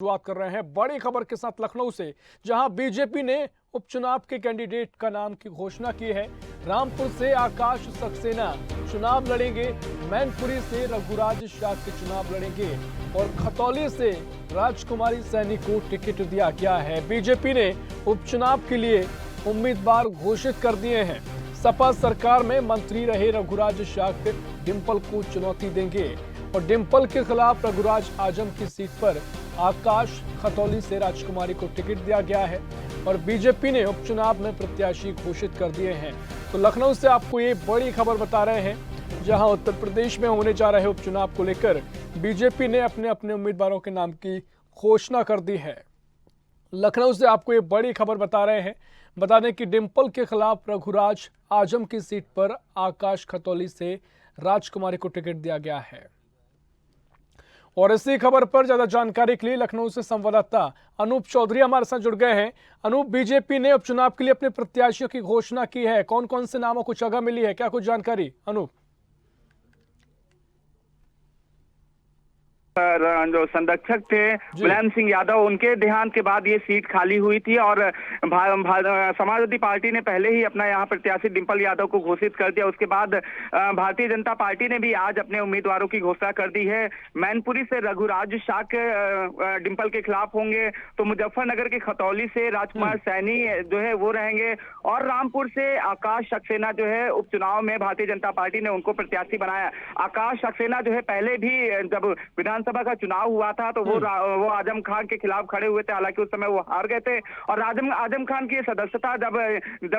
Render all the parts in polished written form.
शुरुआत कर रहे हैं बड़ी खबर के साथ लखनऊ से, जहां बीजेपी ने उपचुनाव के कैंडिडेट का नाम की घोषणा की है। रामपुर से आकाश सक्सेना चुनाव लड़ेंगे, मैनपुरी से रघुराज शाक्य चुनाव लड़ेंगे और खतौली से राजकुमारी सैनी को टिकट दिया गया है। बीजेपी ने उपचुनाव के लिए उम्मीदवार घोषित कर दिए हैं। सपा सरकार में मंत्री रहे रघुराज शाक्य डिंपल को चुनौती देंगे और डिंपल के खिलाफ रघुराज आजम की सीट पर आकाश खतौली से राजकुमारी को टिकट दिया गया है और बीजेपी ने उपचुनाव में प्रत्याशी घोषित कर दिए हैं। तो लखनऊ से आपको ये बड़ी खबर बता रहे हैं, जहां उत्तर प्रदेश में होने जा रहे उपचुनाव को लेकर बीजेपी ने अपने अपने उम्मीदवारों के नाम की घोषणा कर दी है। लखनऊ से आपको ये बड़ी खबर बता रहे हैं, बता दें कि डिंपल के खिलाफ रघुराज आजम की सीट पर आकाश खतौली से राजकुमारी को टिकट दिया गया है। और इसी खबर पर ज्यादा जानकारी के लिए लखनऊ से संवाददाता अनूप चौधरी हमारे साथ जुड़ गए हैं। अनूप, बीजेपी ने उपचुनाव के लिए अपने प्रत्याशियों की घोषणा की है, कौन कौन से नामों को जगह मिली है, क्या कुछ जानकारी? अनूप, जो संरक्षक थे मुलायम सिंह यादव, उनके देहांत के बाद ये सीट खाली हुई थी और समाजवादी पार्टी ने पहले ही अपना यहाँ प्रत्याशी डिंपल यादव को घोषित कर दिया। उसके बाद भारतीय जनता पार्टी ने भी आज अपने उम्मीदवारों की घोषणा कर दी है। मैनपुरी से रघुराज शाक्य डिंपल के खिलाफ होंगे, तो मुजफ्फरनगर के खतौली से राजकुमार सैनी जो है वो रहेंगे और रामपुर से आकाश सक्सेना जो है उपचुनाव में भारतीय जनता पार्टी ने उनको प्रत्याशी बनाया। आकाश सक्सेना जो है पहले भी जब विधानसभा का चुनाव हुआ था तो वो आजम खान के खिलाफ खड़े हुए थे, हालांकि उस समय वो हार गए थे और आजम खान की सदस्यता जब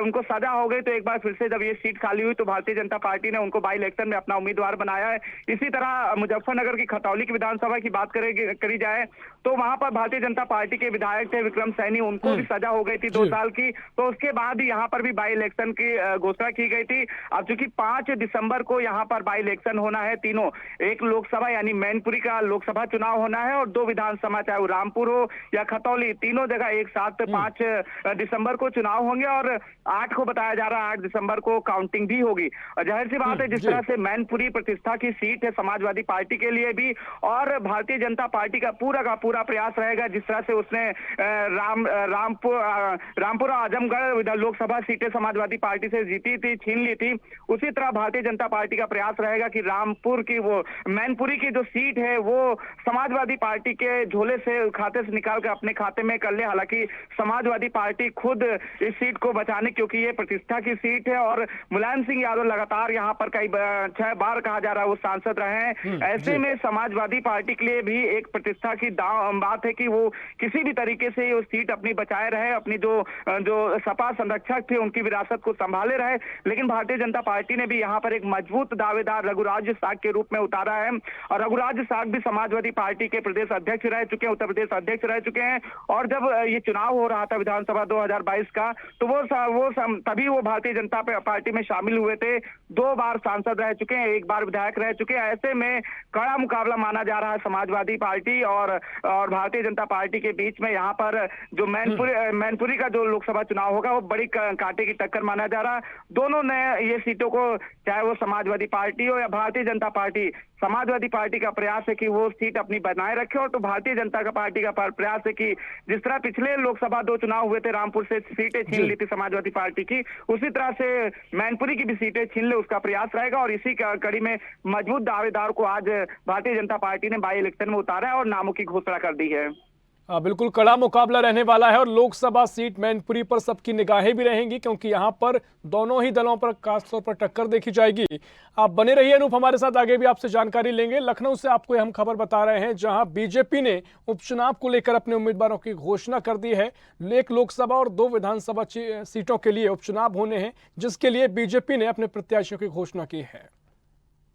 उनको सजा हो गई तो एक बार फिर से जब ये सीट खाली हुई तो भारतीय जनता पार्टी ने उनको बाई इलेक्शन में अपना उम्मीदवार बनाया है। इसी तरह मुजफ्फरनगर की खतौली की विधानसभा की बात करी जाए तो वहां पर भारतीय जनता पार्टी के विधायक थे विक्रम सैनी, उनको भी सजा हो गई थी 2 साल की, तो उसके बाद यहाँ पर भी बाई इलेक्शन की घोषणा की गई थी। अब चूंकि 5 दिसंबर को यहाँ पर बाई इलेक्शन होना है, तीनों, एक लोकसभा यानी मैनपुरी का लोकसभा चुनाव होना है और 2 विधानसभा, चाहे वो रामपुर हो या खतौली, तीनों जगह एक साथ 5 दिसंबर को चुनाव होंगे और 8 को बताया जा रहा है 8 दिसंबर को काउंटिंग भी होगी। और जाहिर सी बात है, जिस तरह से मैनपुरी प्रतिष्ठा की सीट है समाजवादी पार्टी के लिए भी और भारतीय जनता पार्टी का पूरा प्रयास रहेगा, जिस तरह से उसने रामपुर आजमगढ़ लोकसभा सीटें समाजवादी पार्टी से जीती थी, छीन ली थी, उसी तरह भारतीय जनता पार्टी का प्रयास रहेगा कि रामपुर की वो मैनपुरी की जो सीट है वो समाजवादी पार्टी के झोले से खाते से निकाल कर अपने खाते में कर ले। हालांकि समाजवादी पार्टी खुद इस सीट को बचाने, क्योंकि ये प्रतिष्ठा की सीट है और मुलायम सिंह यादव लगातार यहाँ पर कई 6 बार कहा जा रहा है वो सांसद रहे हैं। ऐसे में समाजवादी पार्टी के लिए भी एक प्रतिष्ठा की बात है कि वो किसी भी तरीके से ये सीट अपनी बचाए रहे, अपनी जो सपा संरक्षक थे उनकी विरासत को संभाले रहे। लेकिन भारतीय जनता पार्टी ने भी यहाँ पर एक मजबूत दावेदार रघुराज शाक्य के रूप में उतारा है और रघुराज शाक्य भी समाजवादी पार्टी के प्रदेश अध्यक्ष रह चुके हैं, उत्तर प्रदेश अध्यक्ष रह चुके हैं और जब ये चुनाव हो रहा था विधानसभा 2022 का तो तभी वो भारतीय जनता पार्टी में शामिल हुए थे। 2 बार सांसद रह चुके हैं, 1 बार विधायक रह चुके हैं। ऐसे में कड़ा मुकाबला माना जा रहा है समाजवादी पार्टी और भारतीय जनता पार्टी के बीच में। यहाँ पर जो मैनपुरी का जो लोकसभा चुनाव होगा वो बड़ी कांटे की टक्कर माना जा रहा है। दोनों ने ये सीटों को, चाहे वो समाजवादी पार्टी हो या भारतीय जनता पार्टी, समाजवादी पार्टी का प्रयास है कि वो सीट अपनी बनाए रखे और तो भारतीय जनता का पार्टी का प्रयास है कि जिस तरह पिछले लोकसभा 2 चुनाव हुए थे, रामपुर से सीटें छीन ली थी समाजवादी पार्टी की, उसी तरह से मैनपुरी की भी सीटें छीन ले, उसका प्रयास रहेगा। और इसी कड़ी में मजबूत दावेदार को आज भारतीय जनता पार्टी ने बाई इलेक्शन में उतारा है और नामों की घोषणा कर दी है। बिल्कुल कड़ा मुकाबला रहने वाला है और लोकसभा सीट मैनपुरी पर सबकी निगाहें भी रहेंगी, क्योंकि यहां पर दोनों ही दलों पर खासतौर पर टक्कर देखी जाएगी। आप बने रहिए अनूप हमारे साथ, आगे भी आपसे जानकारी लेंगे। लखनऊ से आपको हम खबर बता रहे हैं, जहां बीजेपी ने उपचुनाव को लेकर अपने उम्मीदवारों की घोषणा कर दी है। एक लोकसभा और 2 विधानसभा सीटों के लिए उपचुनाव होने हैं, जिसके लिए बीजेपी ने अपने प्रत्याशियों की घोषणा की है।